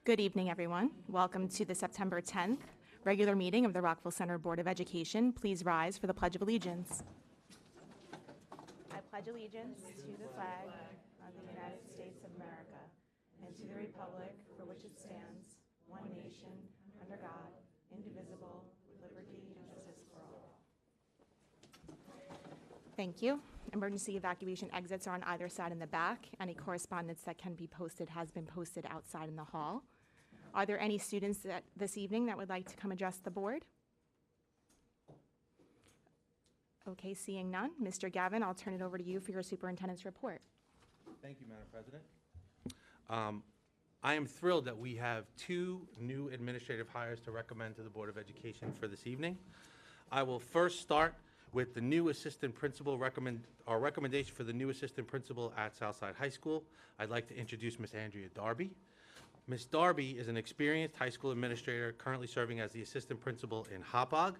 Good evening, everyone. Welcome to the September 10th regular meeting of the Rockville Center Board of Education. Please rise for the Pledge of Allegiance. I pledge allegiance to the flag of the United States of America and to the republic for which it stands, one nation, under God, indivisible, with liberty and justice for all. Thank you. Emergency evacuation exits are on either side in the back. Any correspondence that can be posted has been posted outside in the hall. Are there any students this evening that would like to come address the board? Okay, seeing none. Mr. Gavin, I'll turn it over to you for your superintendent's report. Thank you, Madam President. I am thrilled that we have two new administrative hires to recommend to the Board of Education for this evening. I will first start with the new assistant principal our recommendation for the new assistant principal at Southside High School. I'd like to introduce Ms. Andrea Darby. Ms. Darby is an experienced high school administrator currently serving as the assistant principal in Habla.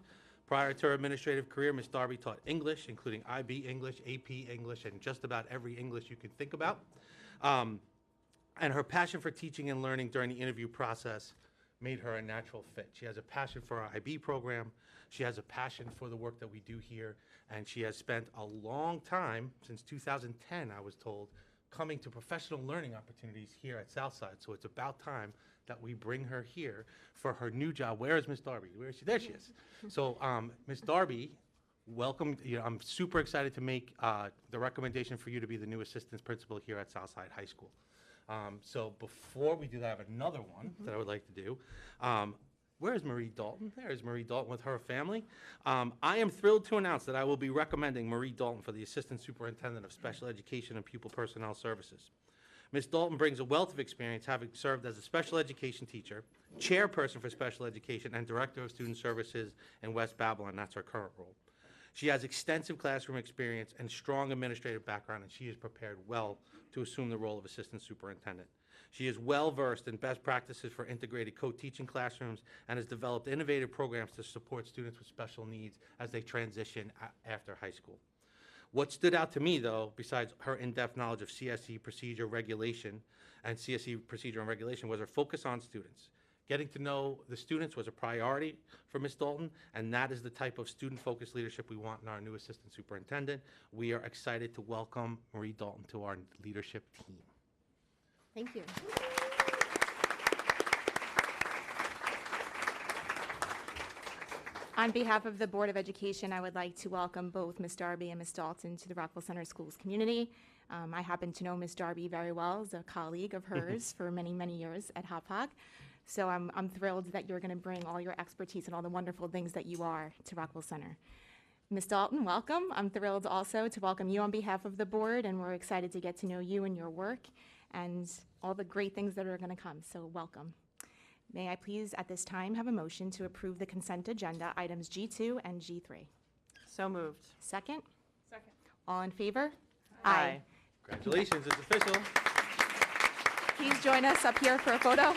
Prior to her administrative career, Ms. Darby taught English, including IB English, AP English, and just about every English you can think about. And her passion for teaching and learning during the interview process made her a natural fit. She has a passion for our IB program. She has a passion for the work that we do here, and she has spent a long time, since 2010, I was told, coming to professional learning opportunities here at Southside. So it's about time that we bring her here for her new job. Where is Ms. Darby? Where is she? There she is. So Ms. Darby, welcome. I'm super excited to make the recommendation for you to be the new assistant principal here at Southside High School. So before we do that, I have another one that I would like to do. Where is Marie Dalton? There is Marie Dalton with her family. I am thrilled to announce that I will be recommending Marie Dalton for the Assistant Superintendent of Special Education and Pupil Personnel Services. Ms. Dalton brings a wealth of experience, having served as a special education teacher, chairperson for special education, and director of student services in West Babylon. That's her current role. She has extensive classroom experience and strong administrative background, and she is prepared well to assume the role of assistant superintendent. She is well-versed in best practices for integrated co-teaching classrooms and has developed innovative programs to support students with special needs as they transition after high school. What stood out to me, though, besides her in-depth knowledge of CSE procedure regulation and CSE procedure and regulation, was her focus on students. Getting to know the students was a priority for Ms. Dalton, and that is the type of student-focused leadership we want in our new assistant superintendent. We are excited to welcome Marie Dalton to our leadership team. Thank you. On behalf of the Board of Education, I would like to welcome both Ms. Darby and Ms. Dalton to the Rockville Center Schools community. I happen to know Ms. Darby very well as a colleague of hers for many, many years at Hauppauge. So I'm thrilled that you're going to bring all your expertise and all the wonderful things that you are to Rockville Center. Ms. Dalton, welcome. I'm thrilled also to welcome you on behalf of the board, and we're excited to get to know you and your work and all the great things that are going to come. So welcome. May I please at this time have a motion to approve the consent agenda items G2 and G3? So moved. Second? Second. All in favor? Aye. Congratulations, it's official. Please join us up here for a photo.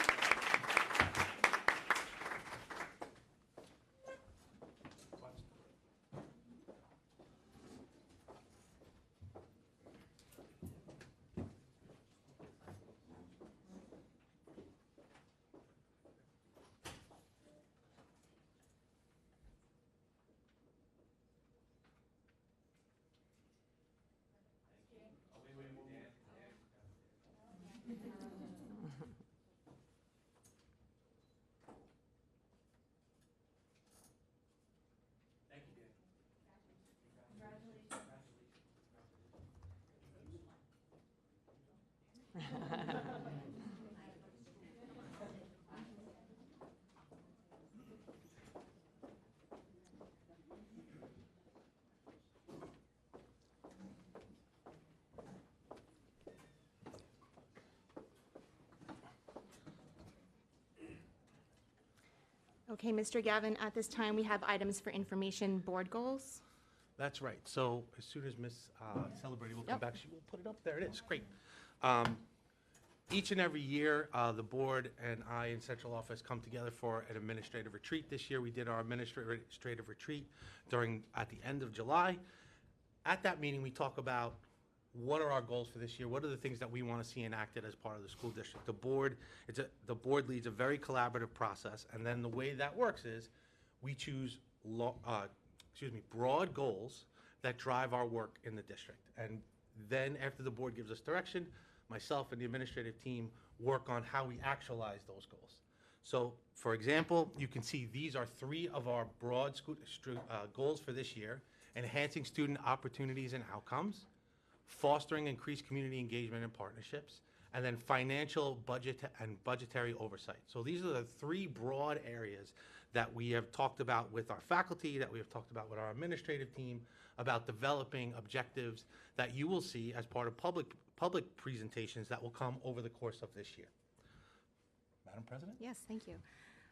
Okay, Mr. Gavin, at this time we have items for information board goals. That's right. So as soon as Ms. Celebrity will come Yep. back, she will put it up. There it is. Great. Each and every year, the board and I in central office come together for an administrative retreat. This year, we did our administrative retreat at the end of July. At that meeting, we talk about what are our goals for this year? What are the things that we want to see enacted as part of the school district? The board leads a very collaborative process, and then the way that works is we choose broad goals that drive our work in the district. And then after the board gives us direction, myself and the administrative team work on how we actualize those goals. So, for example, you can see these are 3 of our broad goals for this year: enhancing student opportunities and outcomes, fostering increased community engagement and partnerships, and then financial budget and budgetary oversight. So these are the 3 broad areas that we have talked about with our faculty, that we have talked about with our administrative team, about developing objectives that you will see as part of public presentations that will come over the course of this year. Madam President? Yes, thank you.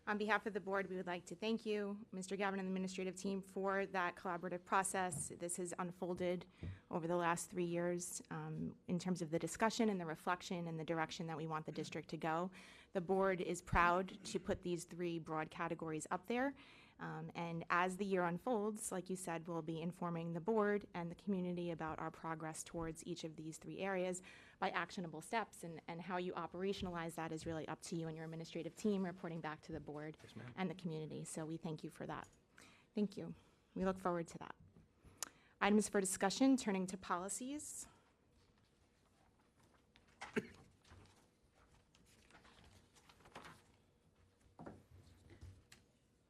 On behalf of the board, we would like to thank you, Mr. Gavin, and the administrative team for that collaborative process. This has unfolded over the last 3 years in terms of the discussion and the reflection and the direction that we want the district to go. The board is proud to put these 3 broad categories up there. And as the year unfolds, like you said, we'll be informing the board and the community about our progress towards each of these 3 areas by actionable steps, and how you operationalize that is really up to you and your administrative team, reporting back to the board Yes, ma'am. and the community. So we thank you for that. Thank you. We look forward to that. Items for discussion, turning to policies.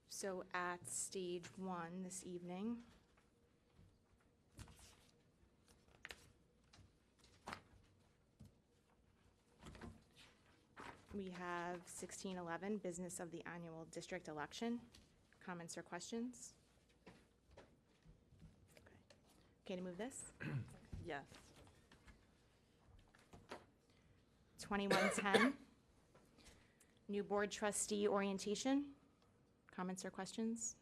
So at stage 1 this evening, we have 1611, business of the annual district election. Comments or questions? Okay to move this? Yes. 2110, new board trustee orientation. Comments or questions?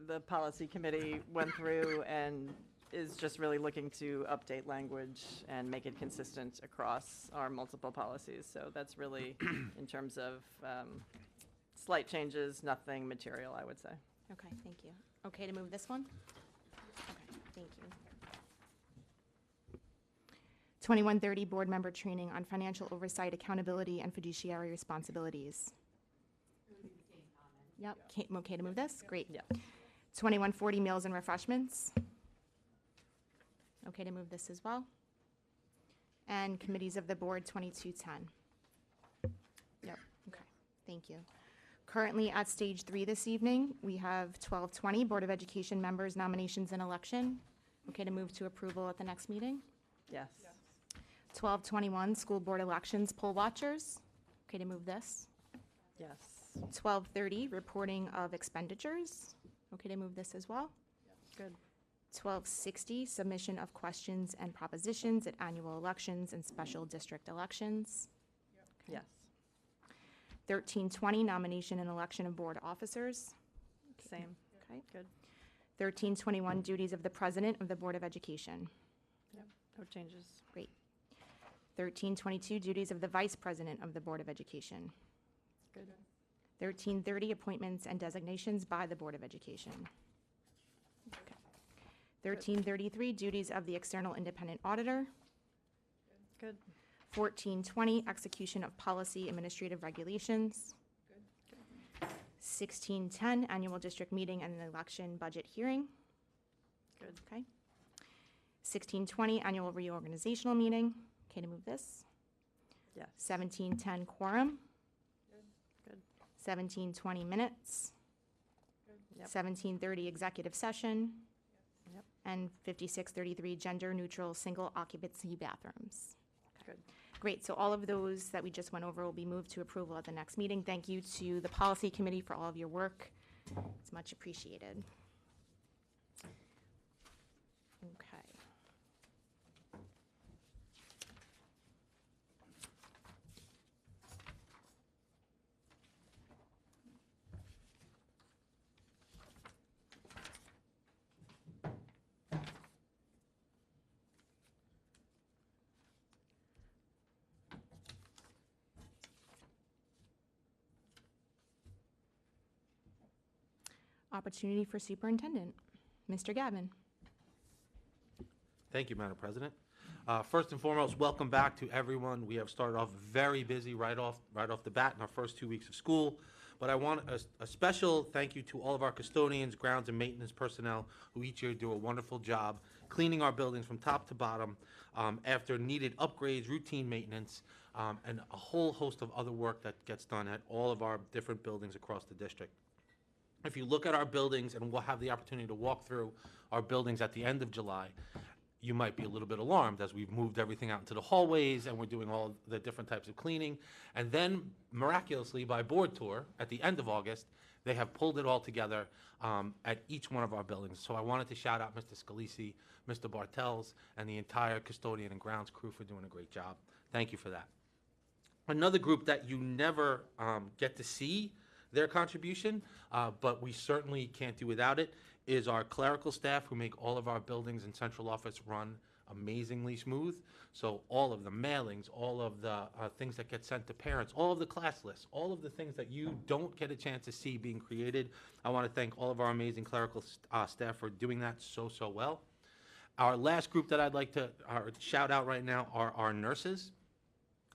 The policy committee went through and is just really looking to update language and make it consistent across our multiple policies. So that's really, in terms of slight changes, nothing material, I would say. Okay, thank you. Okay to move this one? Okay, thank you. 2130, board member training on financial oversight, accountability, and fiduciary responsibilities. Yep, okay to move this? Great. Yeah. 2140, meals and refreshments. Okay to move this as well. And committees of the board, 2210. Yep, okay, thank you. Currently at stage 3 this evening, we have 1220, Board of Education members, nominations and election. Okay to move to approval at the next meeting. Yes. 1221, school board elections, poll watchers. Okay to move this. Yes. 1230, reporting of expenditures. Okay to move this as well. Good. 1260, submission of questions and propositions at annual elections and special district elections. Yes. 1320, nomination and election of board officers. Same. Okay. Good. 1321, duties of the president of the Board of Education. Yep. No changes. Great. 1322, duties of the vice president of the Board of Education. Good. 1330, appointments and designations by the Board of Education. Okay. 1333, duties of the external independent auditor. Good. 1420, execution of policy administrative regulations. 1610, annual district meeting and an election budget hearing. Good. Okay. 1620, annual reorganizational meeting. Okay to move this. Yes. 1710, quorum. Good. 1720, minutes. Yep. 1730, executive session. Yep. And 5633, gender-neutral single occupancy bathrooms. Good. Great, so all of those that we just went over will be moved to approval at the next meeting. Thank you to the policy committee for all of your work. It's much appreciated. Okay. Opportunity for superintendent. Mr. Gavin. Thank you, Madam President. First and foremost, welcome back to everyone. We have started off very busy right off the bat in our first 2 weeks of school. But I want a special thank you to all of our custodians, grounds, and maintenance personnel who each year do a wonderful job cleaning our buildings from top to bottom after needed upgrades, routine maintenance, and a whole host of other work that gets done at all of our different buildings across the district. If you look at our buildings, and we'll have the opportunity to walk through our buildings at the end of July, you might be a little bit alarmed as we've moved everything out into the hallways and we're doing all the different types of cleaning. And then miraculously by board tour at the end of August, they have pulled it all together at each one of our buildings. So I wanted to shout out Mr. Scalisi, Mr. Bartels, and the entire custodian and grounds crew for doing a great job. Thank you for that. Another group that you never get to see their contribution, but we certainly can't do without it, is our clerical staff who make all of our buildings and central office run amazingly smooth. So all of the mailings, all of the things that get sent to parents, all of the class lists, all of the things that you don't get a chance to see being created. I want to thank all of our amazing clerical staff for doing that so well. Our last group that I'd like to shout out right now are our nurses.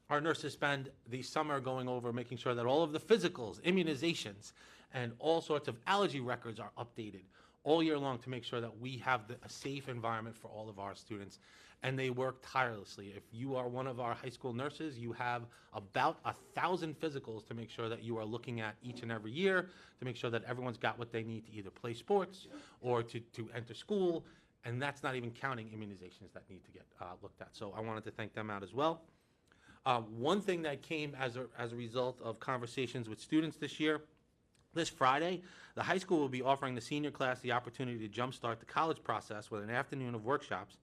Our nurses spend the summer going over making sure that all of the physicals, immunizations, and all sorts of allergy records are updated all year long to make sure that we have a safe environment for all of our students. And they work tirelessly. If you are one of our high school nurses, you have about 1,000 physicals to make sure that you are looking at each and every year to make sure that everyone's got what they need to either play sports or to enter school. And that's not even counting immunizations that need to get looked at. So I wanted to thank them out as well. One thing that came as a result of conversations with students this year, this Friday, the high school will be offering the senior class the opportunity to jumpstart the college process with an afternoon of workshops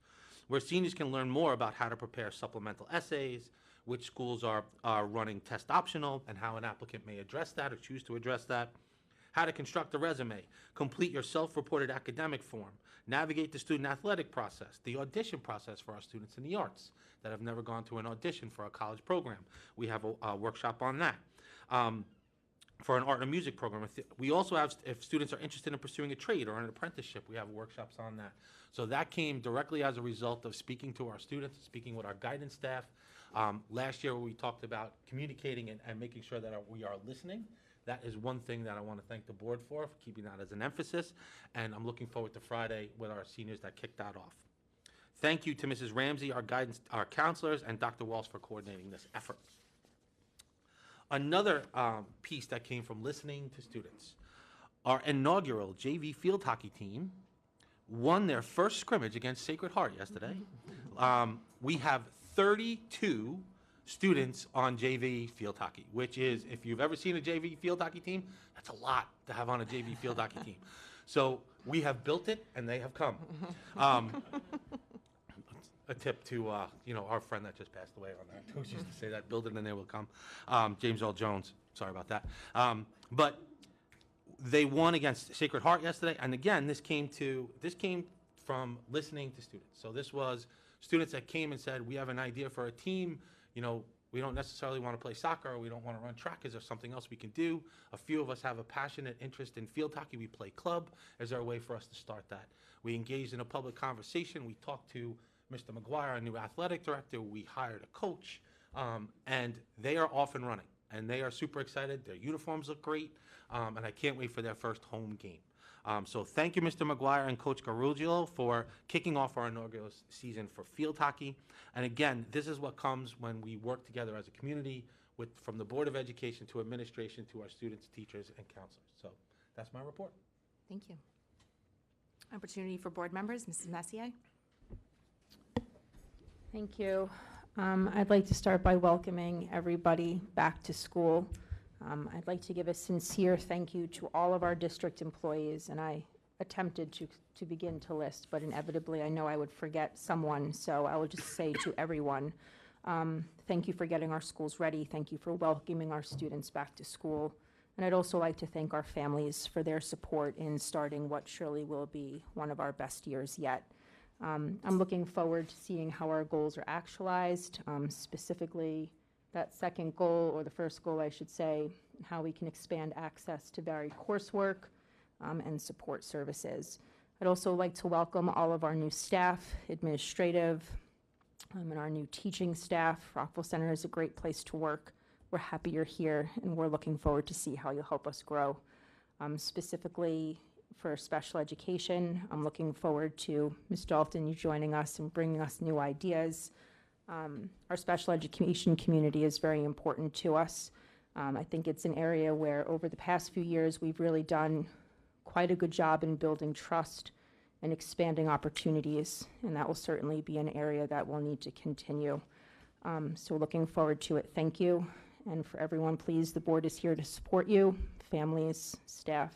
where seniors can learn more about how to prepare supplemental essays, which schools are running test optional, and how an applicant may address that or choose to address that, how to construct a resume, complete your self-reported academic form, navigate the student athletic process, the audition process for our students in the arts that have never gone to an audition for a college program. We have a workshop on that. For an art and music program. We also have, if students are interested in pursuing a trade or an apprenticeship, we have workshops on that. So that came directly as a result of speaking to our students, speaking with our guidance staff. Last year we talked about communicating and making sure that we are listening. That is one thing that I want to thank the board for keeping that as an emphasis. And I'm looking forward to Friday with our seniors that kicked that off. Thank you to Mrs. Ramsey, our counselors, and Dr. Walsh for coordinating this effort. Another piece that came from listening to students. Our inaugural JV field hockey team won their first scrimmage against Sacred Heart yesterday. We have 32 students on JV field hockey, which is, if you've ever seen a JV field hockey team, that's a lot to have on a JV field hockey team. So we have built it, and they have come. A tip to our friend that just passed away on that. Tues used to say that, build it and they will come. James L. Jones, sorry about that. But they won against Sacred Heart yesterday, and again, this came from listening to students. So this was students that came and said, we have an idea for a team. We don't necessarily want to play soccer, or we don't want to run track. Is there something else we can do? A few of us have a passionate interest in field hockey. We play club. Is there a way for us to start that? We engaged in a public conversation. We talked to Mr. McGuire, our new athletic director. We hired a coach, and they are off and running, and they are super excited. Their uniforms look great, and I can't wait for their first home game. So thank you, Mr. McGuire and Coach Garugio, for kicking off our inaugural season for field hockey. And again, this is what comes when we work together as a community, from the Board of Education to administration to our students, teachers, and counselors. So that's my report. Thank you. Opportunity for board members, Mrs. Messier. Thank you. I'd like to start by welcoming everybody back to school. I'd like to give a sincere thank you to all of our district employees, and I attempted to begin to list, but inevitably I know I would forget someone, so I will just say to everyone, thank you for getting our schools ready. Thank you for welcoming our students back to school. And I'd also like to thank our families for their support in starting what surely will be one of our best years yet. I'm looking forward to seeing how our goals are actualized, specifically that second goal, or the first goal, I should say, how we can expand access to varied coursework and support services. I'd also like to welcome all of our new staff, administrative, and our new teaching staff. Rockville Center is a great place to work. We're happy you're here, and we're looking forward to see how you'll help us grow. Specifically for special education, I'm looking forward to Ms. Dalton, you joining us and bringing us new ideas. Our special education community is very important to us. I think it's an area where over the past few years, we've really done quite a good job in building trust and expanding opportunities, and that will certainly be an area that we'll need to continue. So looking forward to it. Thank you. And for everyone, please, the board is here to support you, families, staff.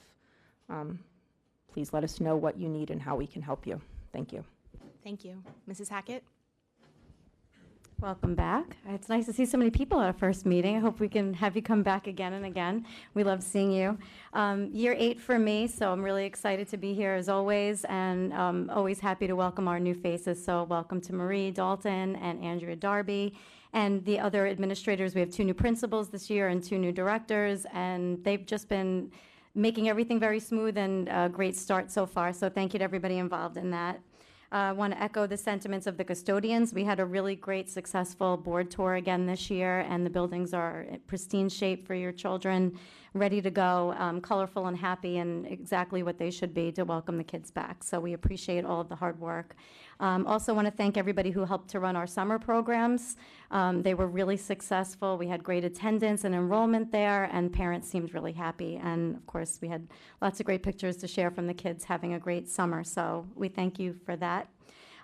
Please let us know what you need and how we can help you. Thank you. Thank you. Mrs. Hackett? Welcome back. It's nice to see so many people at our first meeting. I hope we can have you come back again and again. We love seeing you. Year 8 for me, so I'm really excited to be here as always, and always happy to welcome our new faces. So welcome to Marie Dalton and Andrea Darby, and the other administrators. We have 2 new principals this year and 2 new directors, and they've just been making everything very smooth and a great start so far. So thank you to everybody involved in that. I want to echo the sentiments of the custodians. We had a really great, successful board tour again this year, and the buildings are in pristine shape for your children, ready to go, colorful and happy, and exactly what they should be to welcome the kids back. So we appreciate all of the hard work. Also want to thank everybody who helped to run our summer programs. They were really successful. We had great attendance and enrollment there, and parents seemed really happy. And of course, we had lots of great pictures to share from the kids having a great summer. So we thank you for that.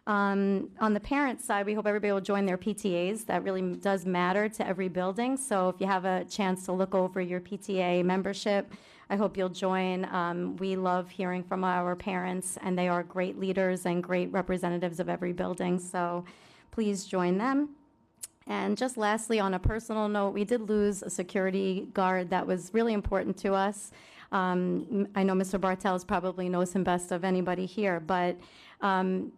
On the parent side, we hope everybody will join their PTAs. That really does matter to every building. So if you have a chance to look over your PTA membership, I hope you'll join. We love hearing from our parents, and they are great leaders and great representatives of every building. So please join them. And just lastly, on a personal note, we did lose a security guard that was really important to us. I know Mr. Bartels probably knows him best of anybody here, but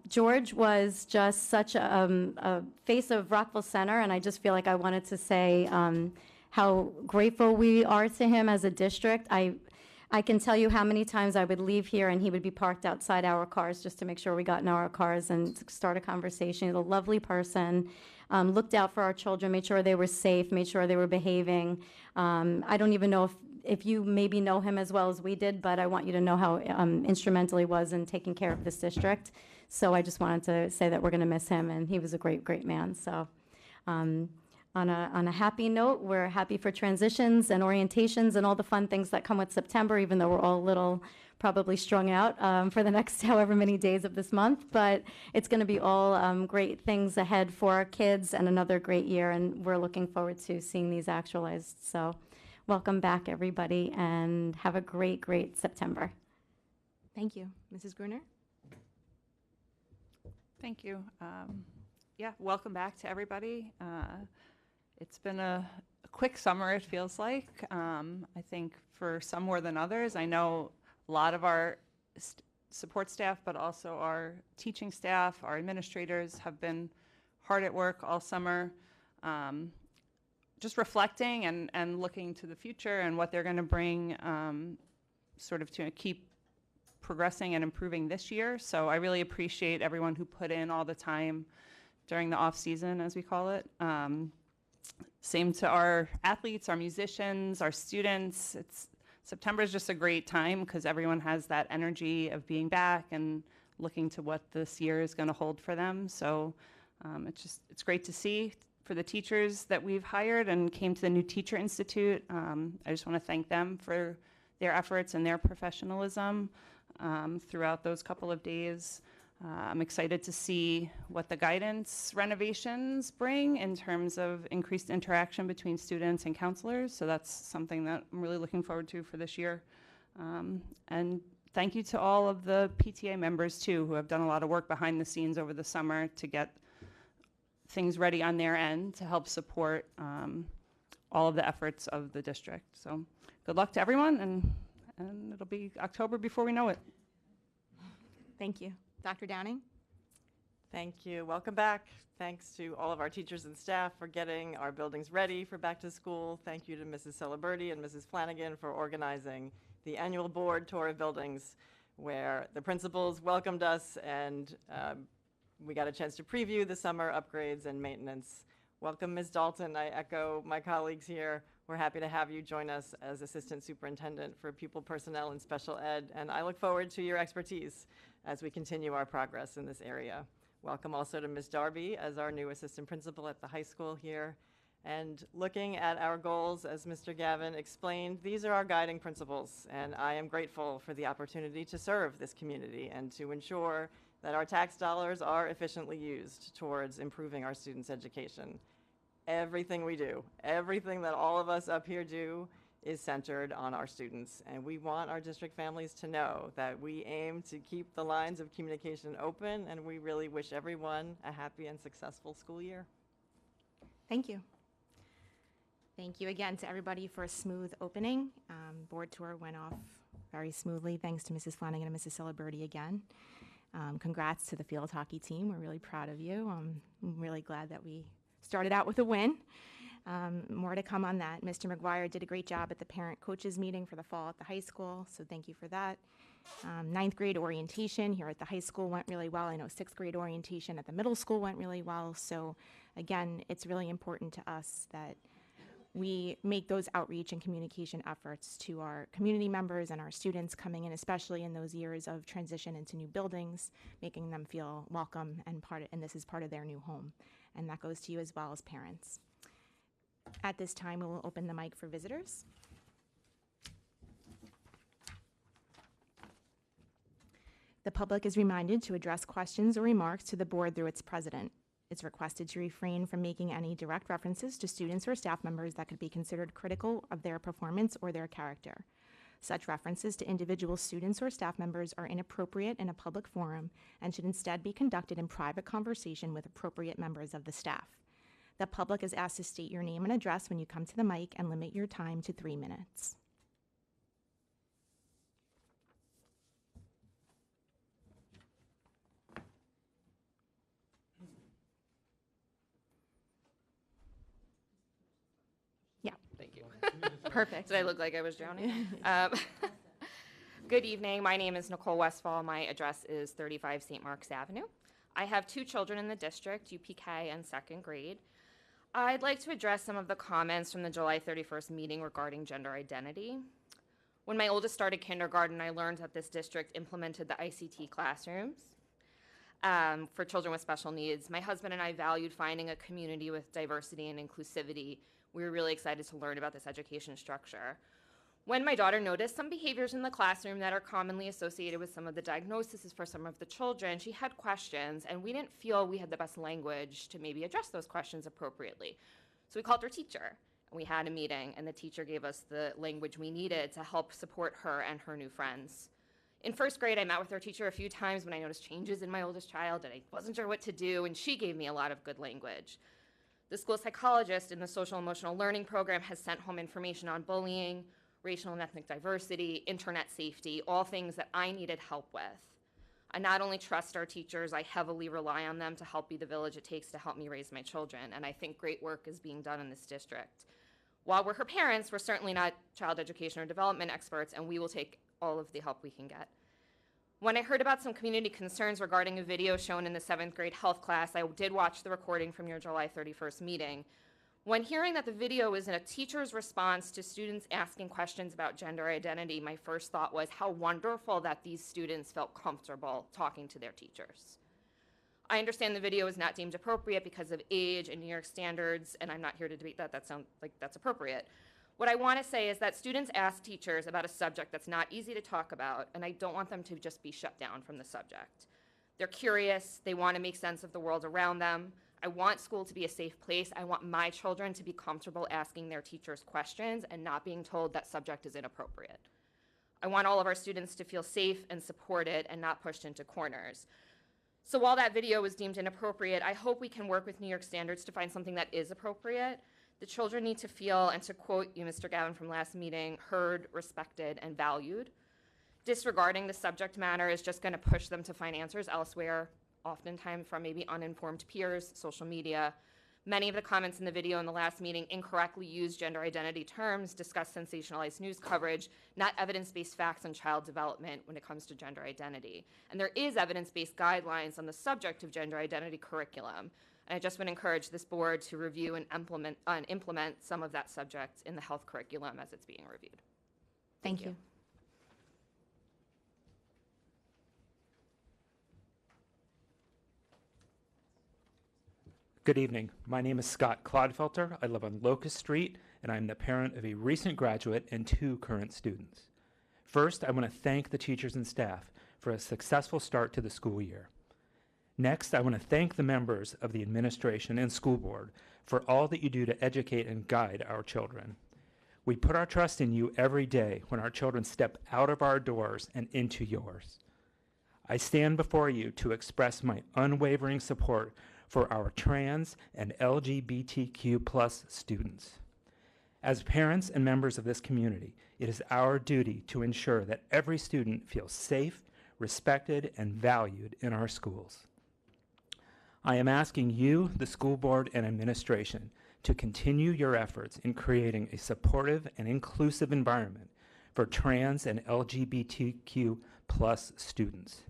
George was just such a face of Rockville Center, and I just feel like I wanted to say how grateful we are to him as a district. I can tell you how many times I would leave here and he would be parked outside our cars just to make sure we got in our cars and start a conversation. He's a lovely person, looked out for our children, made sure they were safe, made sure they were behaving. I don't even know if you maybe know him as well as we did, but I want you to know how instrumental he was in taking care of this district. So I just wanted to say that we're going to miss him, and he was a great, great man. So on a happy note, we're happy for transitions and orientations and all the fun things that come with September, even though we're all a little probably strung out for the next however many days of this month. But it's going to be all great things ahead for our kids and another great year, and we're looking forward to seeing these actualized. So welcome back, everybody, and have a great, great September. Thank you. Mrs. Gruner? Thank you. Yeah, welcome back to everybody. It's been a quick summer, it feels like. I think for some more than others. I know a lot of our support staff, but also our teaching staff, our administrators have been hard at work all summer. Just reflecting and looking to the future and what they're going to bring sort of to keep progressing and improving this year. So I really appreciate everyone who put in all the time during the off season, as we call it. Same to our athletes, our musicians, our students. September is just a great time because everyone has that energy of being back and looking to what this year is going to hold for them. So it's great to see. For the teachers that we've hired and came to the new Teacher Institute, I just want to thank them for their efforts and their professionalism throughout those couple of days. I'm excited to see what the guidance renovations bring in terms of increased interaction between students and counselors. So that's something that I'm really looking forward to for this year. And thank you to all of the PTA members too, who have done a lot of work behind the scenes over the summer to get things ready on their end to help support all of the efforts of the district. So good luck to everyone, and it'll be October before we know it. Thank you. Dr. Downing? Thank you. Welcome back. Thanks to all of our teachers and staff for getting our buildings ready for back to school. Thank you to Mrs. Celeberti and Mrs. Flanagan for organizing the annual board tour of buildings. where the principals welcomed us and we got a chance to preview the summer upgrades and maintenance. Welcome, Ms. Dalton. I echo my colleagues here. We're happy to have you join us as Assistant Superintendent for Pupil Personnel and Special Ed, and I look forward to your expertise as we continue our progress in this area. Welcome also to Ms. Darby as our new Assistant Principal at the high school here. And looking at our goals, as Mr. Gavin explained, these are our guiding principles, and I am grateful for the opportunity to serve this community and to ensure that our tax dollars are efficiently used towards improving our students' education. Everything we do, everything that all of us up here do is centered on our students, and we want our district families to know that we aim to keep the lines of communication open, and we really wish everyone a happy and successful school year. Thank you. Thank you again to everybody for a smooth opening. Board tour went off very smoothly, thanks to Mrs. Flanagan and Mrs. Ciliberti again. Congrats to the field hockey team. We're really proud of you. I'm really glad that we started out with a win. More to come on that. Mr. McGuire did a great job at the parent-coaches meeting for the fall at the high school, so thank you for that. Ninth grade orientation here at the high school went really well. I know sixth grade orientation at the middle school went really well. So again, it's really important to us that we make those outreach and communication efforts to our community members and our students coming in, especially in those years of transition into new buildings, making them feel welcome and this is part of their new home. And that goes to you as well as parents. At this time, we will open the mic for visitors. The public is reminded to address questions or remarks to the board through its president. It's requested to refrain from making any direct references to students or staff members that could be considered critical of their performance or their character. Such references to individual students or staff members are inappropriate in a public forum and should instead be conducted in private conversation with appropriate members of the staff. The public is asked to state your name and address when you come to the mic and limit your time to 3 minutes. Thank you. Perfect. Did I look like I was drowning? Good evening. My name is Nicole Westfall. My address is 35 St. Mark's Avenue. I have 2 children in the district, UPK and second grade. I'd like to address some of the comments from the July 31st meeting regarding gender identity. When my oldest started kindergarten, I learned that this district implemented the ICT classrooms for children with special needs. My husband and I valued finding a community with diversity and inclusivity. We were really excited to learn about this education structure. When my daughter noticed some behaviors in the classroom that are commonly associated with some of the diagnoses for some of the children, she had questions, and we didn't feel we had the best language to maybe address those questions appropriately. So we called her teacher, and we had a meeting, and the teacher gave us the language we needed to help support her and her new friends. In first grade, I met with our teacher a few times when I noticed changes in my oldest child, and I wasn't sure what to do, and she gave me a lot of good language. The school psychologist in the social emotional learning program has sent home information on bullying, racial and ethnic diversity, internet safety, all things that I needed help with. I not only trust our teachers, I heavily rely on them to help be the village it takes to help me raise my children, and I think great work is being done in this district. While we're her parents, we're certainly not child education or development experts, and we will take all of the help we can get. When I heard about some community concerns regarding a video shown in the 7th grade health class, I did watch the recording from your July 31st meeting. When hearing that the video was in a teacher's response to students asking questions about gender identity, my first thought was how wonderful that these students felt comfortable talking to their teachers. I understand the video is not deemed appropriate because of age and New York standards, and I'm not here to debate that. That sounds like that's appropriate. What I want to say is that students ask teachers about a subject that's not easy to talk about, and I don't want them to just be shut down from the subject. They're curious, they want to make sense of the world around them. I want school to be a safe place. I want my children to be comfortable asking their teachers questions and not being told that subject is inappropriate. I want all of our students to feel safe and supported and not pushed into corners. So while that video was deemed inappropriate, I hope we can work with New York standards to find something that is appropriate. The children need to feel, and to quote you, Mr. Gavin, from last meeting, heard, respected, and valued. Disregarding the subject matter is just going to push them to find answers elsewhere, oftentimes from maybe uninformed peers, social media. Many of the comments in the video in the last meeting incorrectly used gender identity terms, discussed sensationalized news coverage, not evidence-based facts on child development when it comes to gender identity. And there is evidence-based guidelines on the subject of gender identity curriculum. And I just would encourage this board to review and implement some of that subject in the health curriculum as it's being reviewed. Thank you. Good evening. My name is Scott Clodfelter. I live on Locust Street, and I'm the parent of a recent graduate and 2 current students. First, I want to thank the teachers and staff for a successful start to the school year. Next, I want to thank the members of the administration and school board for all that you do to educate and guide our children. We put our trust in you every day when our children step out of our doors and into yours. I stand before you to express my unwavering support for our trans and LGBTQ+ students. As parents and members of this community, it is our duty to ensure that every student feels safe, respected, and valued in our schools. I am asking you, the school board and administration, to continue your efforts in creating a supportive and inclusive environment for trans and LGBTQ+ students.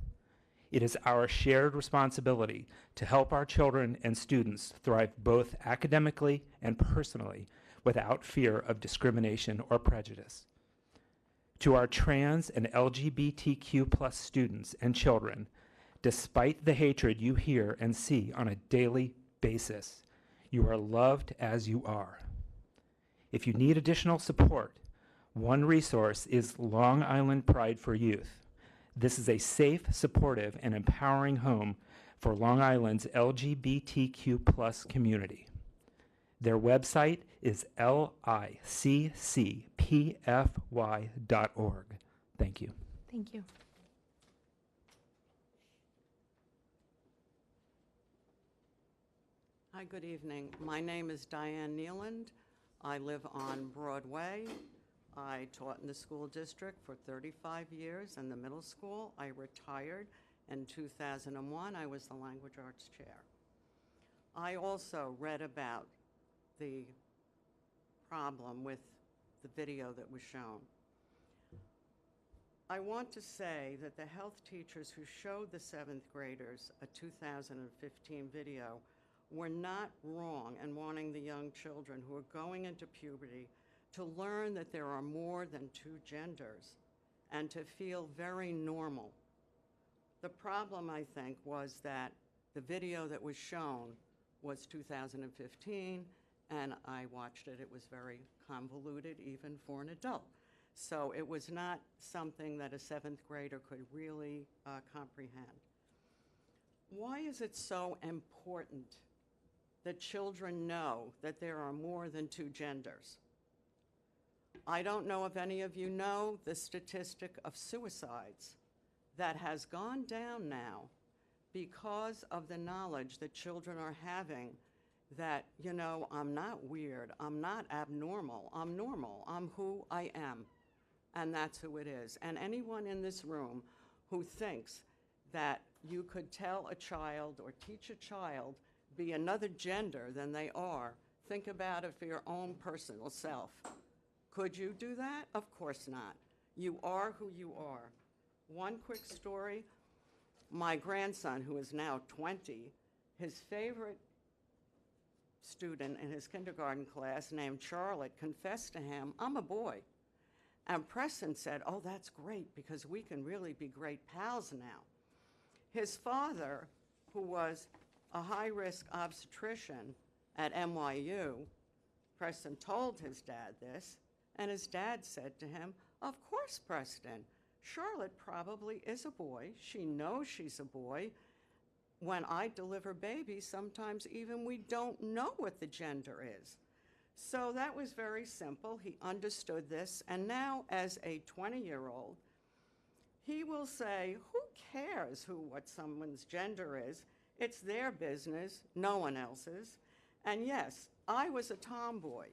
It is our shared responsibility to help our children and students thrive both academically and personally without fear of discrimination or prejudice. To our trans and LGBTQ+ students and children, despite the hatred you hear and see on a daily basis, you are loved as you are. If you need additional support, one resource is Long Island Pride for Youth. This is a safe, supportive, and empowering home for Long Island's LGBTQ+ community. Their website is liccpfy.org. Thank you. Thank you. Hi, good evening. My name is Diane Nealand. I live on Broadway. I taught in the school district for 35 years in the middle school. I retired in 2001. I was the language arts chair. I also read about the problem with the video that was shown. I want to say that the health teachers who showed the 7th graders a 2015 video were not wrong in wanting the young children who are going into puberty to learn that there are more than 2 genders and to feel very normal. The problem, I think, was that the video that was shown was 2015, and I watched it. It was very convoluted, even for an adult. So it was not something that a 7th grader could really comprehend. Why is it so important that children know that there are more than 2 genders? I don't know if any of you know the statistic of suicides that has gone down now because of the knowledge that children are having that, you know, I'm not weird, I'm not abnormal, I'm normal, I'm who I am, and that's who it is. And anyone in this room who thinks that you could tell a child or teach a child be another gender than they are, think about it for your own personal self. Could you do that? Of course not. You are who you are. One quick story. My grandson, who is now 20, his favorite student in his kindergarten class named Charlotte confessed to him, "I'm a boy." And Preston said, "Oh, that's great, because we can really be great pals now." His father, who was a high-risk obstetrician at NYU, Preston told his dad this, and his dad said to him, "Of course, Preston, Charlotte probably is a boy. She knows she's a boy. When I deliver babies, sometimes even we don't know what the gender is." So that was very simple. He understood this, and now as a 20-year-old, he will say, who cares what someone's gender is? It's their business, no one else's. And yes, I was a tomboy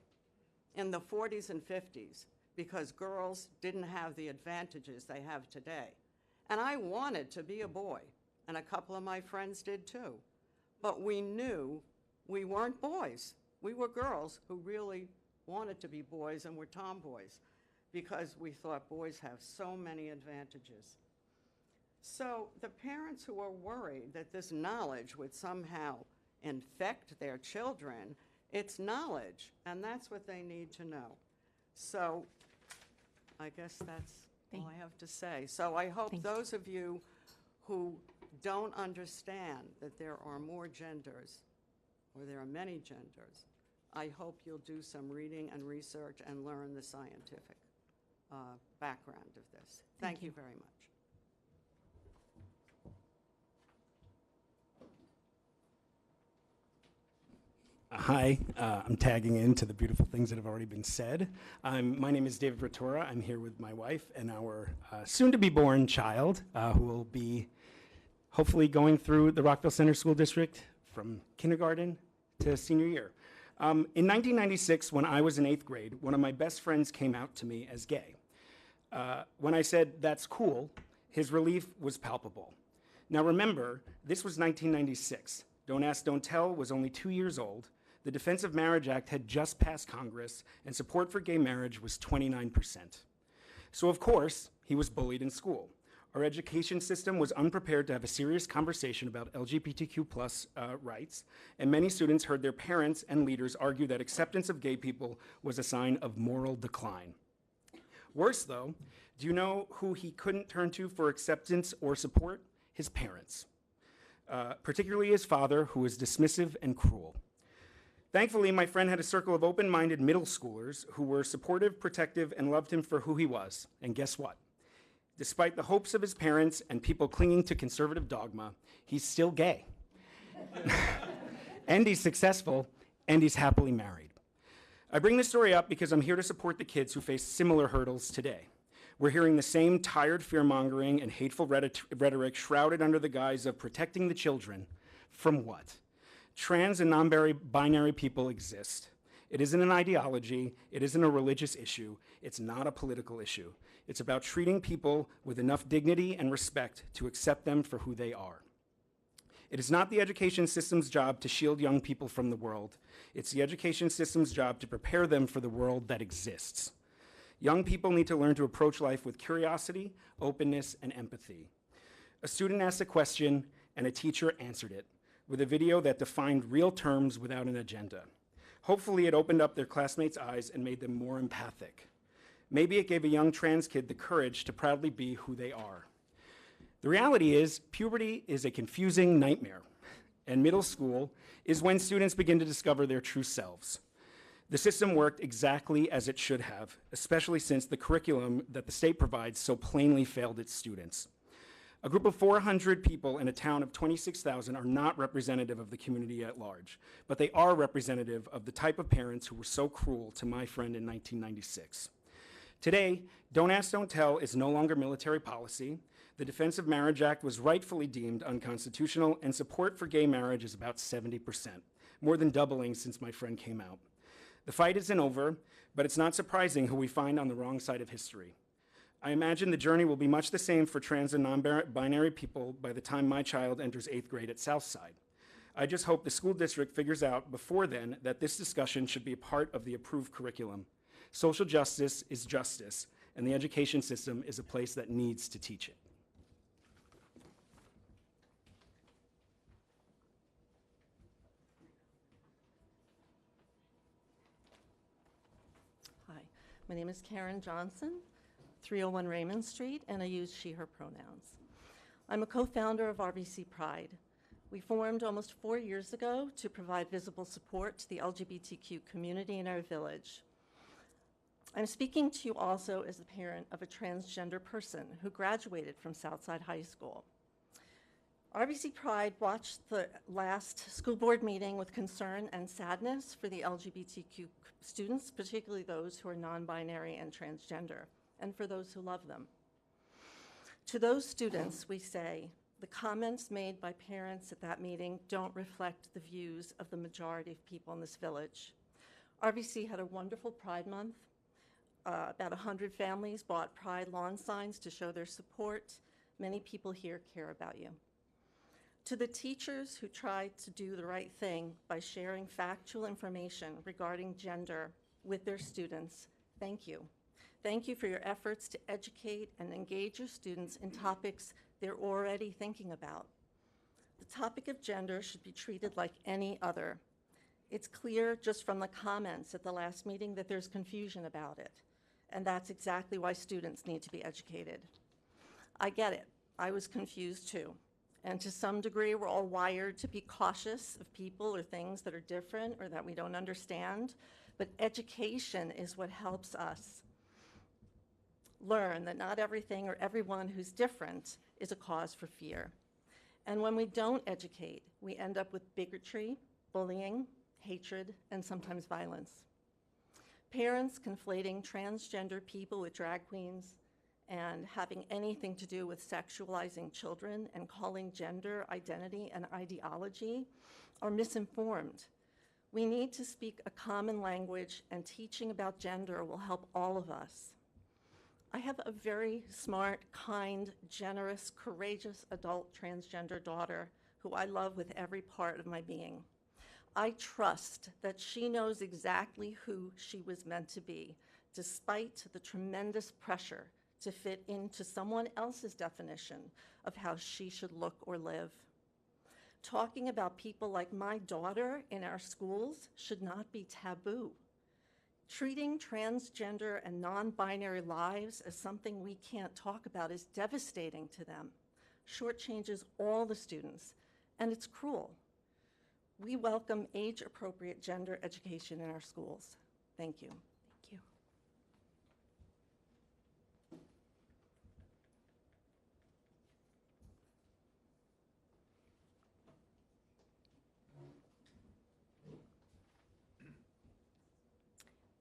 in the 40s and 50s because girls didn't have the advantages they have today. And I wanted to be a boy, and a couple of my friends did too. But we knew we weren't boys. We were girls who really wanted to be boys and were tomboys because we thought boys have so many advantages. So the parents who are worried that this knowledge would somehow infect their children, it's knowledge, and that's what they need to know. So I guess that's all I have to say. So I hope Thank you. those of you who don't understand that there are more genders, or there are many genders, I hope you'll do some reading and research and learn the scientific background of this. Thank you very much. Hi, I'm tagging into the beautiful things that have already been said. My name is David Ratora. I'm here with my wife and our soon-to-be-born child, who will be hopefully going through the Rockville Center School District from kindergarten to senior year. In 1996, when I was in 8th grade, one of my best friends came out to me as gay. When I said, "That's cool," his relief was palpable. Now remember, this was 1996. Don't Ask, Don't Tell was only 2 years old. The Defense of Marriage Act had just passed Congress, and support for gay marriage was 29%. So of course, he was bullied in school. Our education system was unprepared to have a serious conversation about LGBTQ+ rights, and many students heard their parents and leaders argue that acceptance of gay people was a sign of moral decline. Worse though, do you know who he couldn't turn to for acceptance or support? His parents. Particularly his father, who was dismissive and cruel. Thankfully, my friend had a circle of open-minded middle schoolers who were supportive, protective, and loved him for who he was. And guess what? Despite the hopes of his parents and people clinging to conservative dogma, he's still gay. And he's successful, and he's happily married. I bring this story up because I'm here to support the kids who face similar hurdles today. We're hearing the same tired fear-mongering and hateful rhetoric shrouded under the guise of protecting the children. From what? Trans and non-binary people exist. It isn't an ideology. It isn't a religious issue. It's not a political issue. It's about treating people with enough dignity and respect to accept them for who they are. It is not the education system's job to shield young people from the world. It's the education system's job to prepare them for the world that exists. Young people need to learn to approach life with curiosity, openness, and empathy. A student asked a question, and a teacher answered it, with a video that defined real terms without an agenda. Hopefully, it opened up their classmates' eyes and made them more empathic. Maybe it gave a young trans kid the courage to proudly be who they are. The reality is, puberty is a confusing nightmare, and middle school is when students begin to discover their true selves. The system worked exactly as it should have, especially since the curriculum that the state provides so plainly failed its students. A group of 400 people in a town of 26,000 are not representative of the community at large, but they are representative of the type of parents who were so cruel to my friend in 1996. Today, Don't Ask, Don't Tell is no longer military policy. The Defense of Marriage Act was rightfully deemed unconstitutional, and support for gay marriage is about 70%, more than doubling since my friend came out. The fight isn't over, but it's not surprising who we find on the wrong side of history. I imagine the journey will be much the same for trans and non-binary people by the time my child enters 8th grade at Southside. I just hope the school district figures out before then that this discussion should be a part of the approved curriculum. Social justice is justice, and the education system is a place that needs to teach it. Hi, my name is Karen Johnson, 301 Raymond Street, and I use she, her pronouns. I'm a co-founder of RBC Pride. We formed almost 4 years ago to provide visible support to the LGBTQ community in our village. I'm speaking to you also as the parent of a transgender person who graduated from Southside High School. RBC Pride watched the last school board meeting with concern and sadness for the LGBTQ students, particularly those who are non-binary and transgender, and for those who love them. To those students, we say, the comments made by parents at that meeting don't reflect the views of the majority of people in this village. RBC had a wonderful Pride Month. About 100 families bought Pride lawn signs to show their support. Many people here care about you. To the teachers who try to do the right thing by sharing factual information regarding gender with their students, thank you. Thank you for your efforts to educate and engage your students in topics they're already thinking about. The topic of gender should be treated like any other. It's clear just from the comments at the last meeting that there's confusion about it, and that's exactly why students need to be educated. I get it. I was confused too. And to some degree, we're all wired to be cautious of people or things that are different or that we don't understand, but education is what helps us learn that not everything or everyone who's different is a cause for fear. And when we don't educate, we end up with bigotry, bullying, hatred, and sometimes violence. Parents conflating transgender people with drag queens and having anything to do with sexualizing children and calling gender identity an ideology are misinformed. We need to speak a common language, and teaching about gender will help all of us. I have a very smart, kind, generous, courageous adult transgender daughter who I love with every part of my being. I trust that she knows exactly who she was meant to be, despite the tremendous pressure to fit into someone else's definition of how she should look or live. Talking about people like my daughter in our schools should not be taboo. Treating transgender and non-binary lives as something we can't talk about is devastating to them, shortchanges all the students, and it's cruel. We welcome age-appropriate gender education in our schools. Thank you. Thank you.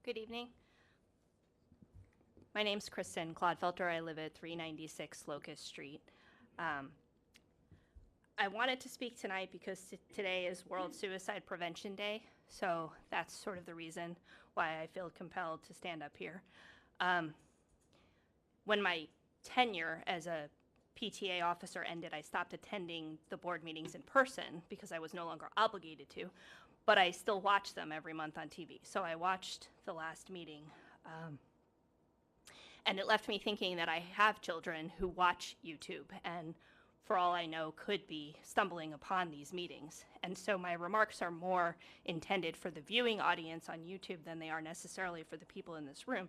Good evening. My name's Kristen Clodfelter. I live at 396 Locust Street. I wanted to speak tonight because today is World Suicide Prevention Day, so that's sort of the reason why I feel compelled to stand up here. When my tenure as a PTA officer ended, I stopped attending the board meetings in person because I was no longer obligated to, but I still watch them every month on TV. So I watched the last meeting, and it left me thinking that I have children who watch YouTube and, for all I know, could be stumbling upon these meetings. And so my remarks are more intended for the viewing audience on YouTube than they are necessarily for the people in this room.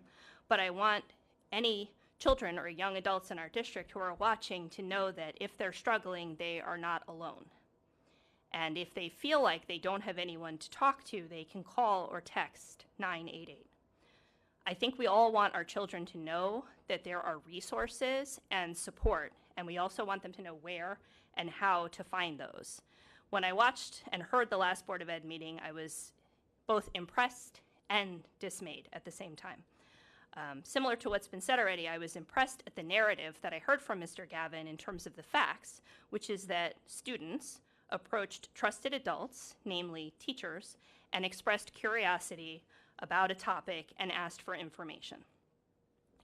But I want any children or young adults in our district who are watching to know that if they're struggling, they are not alone. And if they feel like they don't have anyone to talk to, they can call or text 988. I think we all want our children to know that there are resources and support, and we also want them to know where and how to find those. When I watched and heard the last Board of Ed meeting, I was both impressed and dismayed at the same time. Similar to what's been said already, I was impressed at the narrative that I heard from Mr. Gavin in terms of the facts, which is that students approached trusted adults, namely teachers, and expressed curiosity about a topic and asked for information.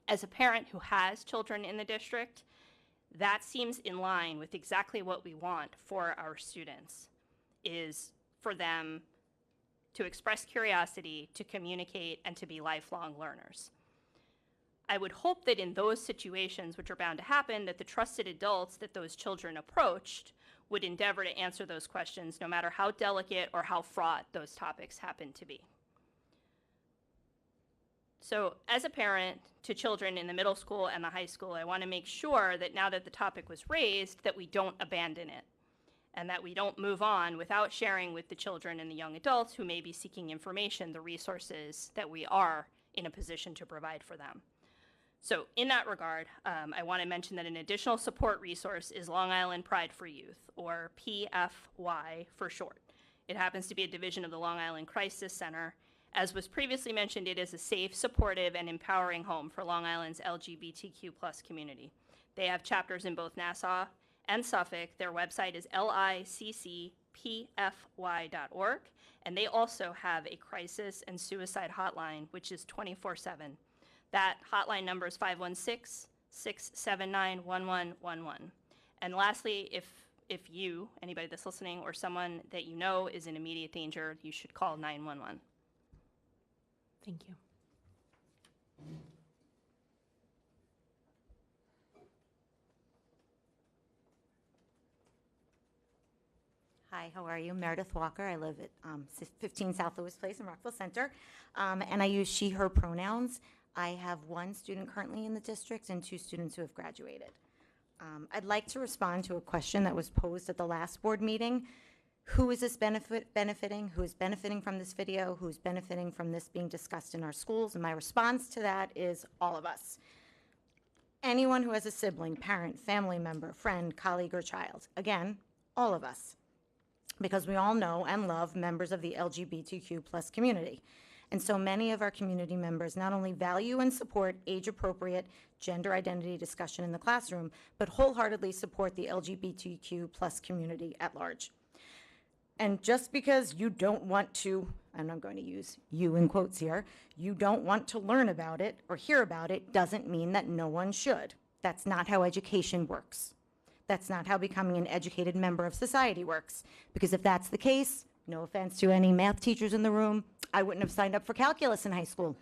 As a parent who has children in the district, that seems in line with exactly what we want for our students, is for them to express curiosity, to communicate, and to be lifelong learners. I would hope that in those situations, which are bound to happen, that the trusted adults that those children approached would endeavor to answer those questions, no matter how delicate or how fraught those topics happen to be. So as a parent to children in the middle school and the high school, I want to make sure that now that the topic was raised, that we don't abandon it, and that we don't move on without sharing with the children and the young adults who may be seeking information the resources that we are in a position to provide for them. So in that regard, I want to mention that an additional support resource is Long Island Pride for Youth, or PFY for short. It happens to be a division of the Long Island Crisis Center. As was previously mentioned, it is a safe, supportive, and empowering home for Long Island's LGBTQ+ community. They have chapters in both Nassau and Suffolk. Their website is liccpfy.org, and they also have a crisis and suicide hotline, which is 24/7. That hotline number is 516-679-1111. And lastly, if if you, anybody that's listening, or someone that you know is in immediate danger, you should call 911. Thank you. Hi, how are you? Meredith Walker. I live at 15 South Lewis Place in Rockville Center, and I use she, her pronouns. I have one student currently in the district and 2 students who have graduated. I'd like to respond to a question that was posed at the last board meeting. Who is this benefiting? Who is benefiting from this video? Who's benefiting from this being discussed in our schools? And my response to that is all of us. Anyone who has a sibling, parent, family member, friend, colleague, or child. Again, all of us. Because we all know and love members of the LGBTQ+ community. And so many of our community members not only value and support age-appropriate gender identity discussion in the classroom, but wholeheartedly support the LGBTQ+ community at large. And just because you don't want to, and I'm going to use you in quotes here, you don't want to learn about it or hear about it doesn't mean that no one should. That's not how education works. That's not how becoming an educated member of society works. Because if that's the case, no offense to any math teachers in the room, I wouldn't have signed up for calculus in high school.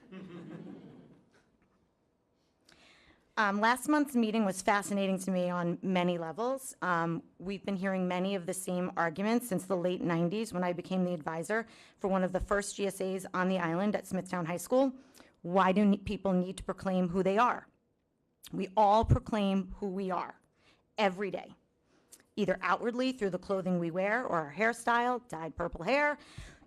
Last month's meeting was fascinating to me on many levels. We've been hearing many of the same arguments since the late 90s when I became the advisor for one of the first GSAs on the island at Smithtown High School. Why do people need to proclaim who they are? We all proclaim who we are every day, either outwardly through the clothing we wear or our hairstyle, dyed purple hair,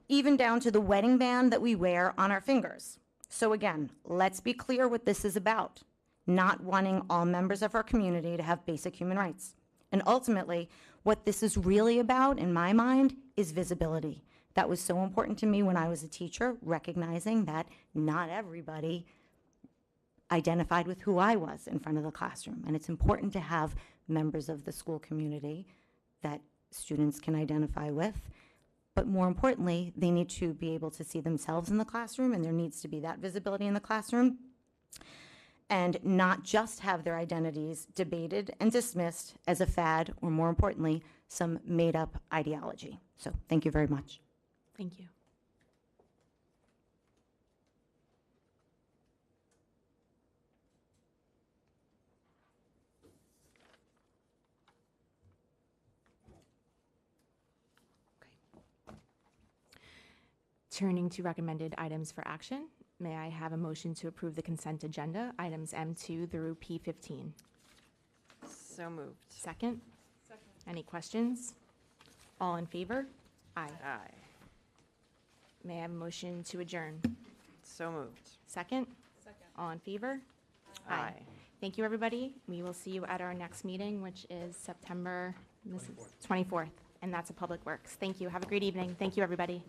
even down to the wedding band that we wear on our fingers. So again, let's be clear what this is about. Not wanting all members of our community to have basic human rights. And ultimately, what this is really about, in my mind, is visibility. That was so important to me when I was a teacher, recognizing that not everybody identified with who I was in front of the classroom. And it's important to have members of the school community that students can identify with. But more importantly, they need to be able to see themselves in the classroom, and there needs to be that visibility in the classroom, and not just have their identities debated and dismissed as a fad, or more importantly, some made-up ideology. So thank you very much. Thank you. Turning to recommended items for action, may I have a motion to approve the consent agenda, items M2 through P15? So moved. Second? Second. Any questions? All in favor? Aye. Aye. May I have a motion to adjourn? So moved. Second? Second. All in favor? Aye. Thank you, everybody. We will see you at our next meeting, which is September 24th, and that's a Public Works. Thank you. Have a great evening. Thank you, everybody.